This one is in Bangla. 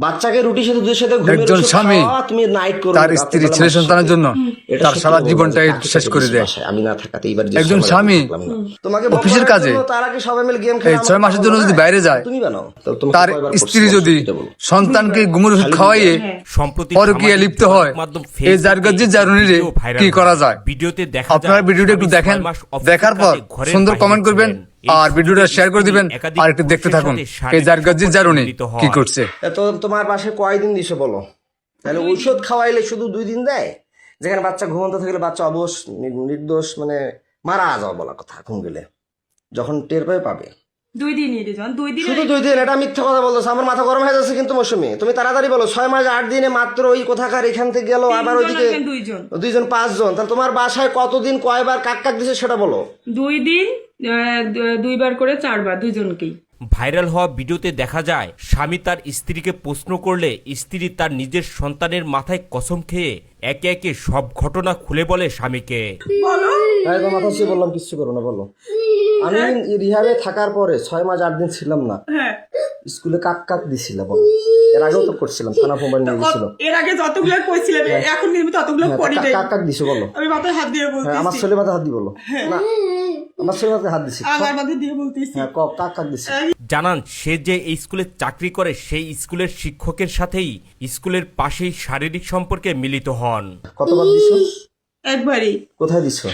বাচ্চাকে রুটি সাথে দুধের সাথে ঘুমের একজন ওষুধ স্বামী খাওয়া, তুমি নাইট করো তার স্ত্রী ছেলে সন্তানের জন্য এটা তার সত্যি সারা বলবো জীবনটাই যে কাকে শেষ করে দিছি দেয়। বাসায়, আমি না থাকাতে এইবার যে একজন সময়টা স্বামী থাকলাম না। তোমাকে অফিসের বকার কাজে জন্য তারা কি সবাই মিলে গেম এই খেলে 6 মাসের জন্য যদি বাইরে যায়, তুমি বানাও তাহলে তোমাকে তার কয়বার স্ত্রী করছি, যদি সত্যিটা বলো। সন্তানকে ঘুমের ওষুধ খাওয়াইয়ে সম্প্রতি পরকীয়া সামাজিক লিপ্ত হয়, মাধ্যম এই ফেসবুকে জারগাজ্জির জারুনিরে ভিডিও ভাইরাল কি করা হয়। যায়? ভিডিওতে দেখা আপনারা যায় ভিডিওটা একটু স্বামী দেখেন, 6 মাস অফিসের দেখার পর কাজে ঘরের সুন্দর বাইরে কমেন্ট করবেন ছিলেন। আর এই ভিডিওটা সুযোগে শেয়ার করে দিবেন একাধিক আর একটু দেখতে পুরুষের থাকুন সাথে শারীরিক এই জারগাজ্জির জারুনি সম্পর্কে কি মিলিত করছে। তো তোমার পাশে কয়দিন দিছে বলো? তাহলে ঔষধ খাওয়াইলে শুধু 2 দিন দেয়, যেখানে বাচ্চা ঘুমন্ত থাকলে বাচ্চা অবশ নির্দোষ মানে মারা যাওয়া বলা কথা ঘুম গেলে, যখন টের পাবে 2 দিনই রে জন, 2 দিন শুধু 2 দিন। এটা মিথ্যা কথা বলতেছে, আমার মাথা গরম হয়ে যাচ্ছে কিন্তু মৌসুমি। তুমি তাড়াতাড়ি বলো 6 মাস 8 দিনে মাত্র ওই কোথাকার এখান থেকে গেল, আবার ওইদিকে 2 জন 5 জন, তাহলে তোমার বাসায় কতদিন কয়বার কাক কাক দিছে সেটা বলো। 2 দিন 2 বার করে 4 বার দুজনকেই। ভাইরাল হওয়া ভিডিওতে দেখা যায় স্বামী তার স্ত্রীকে প্রশ্ন করলে স্ত্রী তার নিজের সন্তানের মাথায় কসম খেয়ে একে একে সব ঘটনা খুলে বলে স্বামীকে। একদম মাথা ছুঁয়ে বললাম কিচ্ছু করো না বলো। আমি রিহাবে থাকার পরে 6 মাস 8 দিন ছিলাম না, স্কুলে কাক কাক দিছিল বলো। এর আগেও তো করছিলাম, থানা মোবাইল নিয়ে গেছিল। এর আগে যতগুলো কইছিলাম এখন কিন্তু ততগুলো করি নাই। কাক কাক দিছো বলো। আমি মাথায় হাত দিয়ে বলতেছি, হ্যাঁ, আমার ছেলে মাথায় হাত দি বলো না, আমার ছেলে মাথায় হাত দিছি। আমার মাথায় দিয়ে বলতেছি। হ্যাঁ, কাক কাক দিছি। জানান সে যে এই স্কুলে চাকরি করে সেই স্কুলের শিক্ষকের সাথেই স্কুলের পাশেই শারীরিক সম্পর্কে মিলিত হন। কতবার দিছো? একবারই। কোথায় দিছো?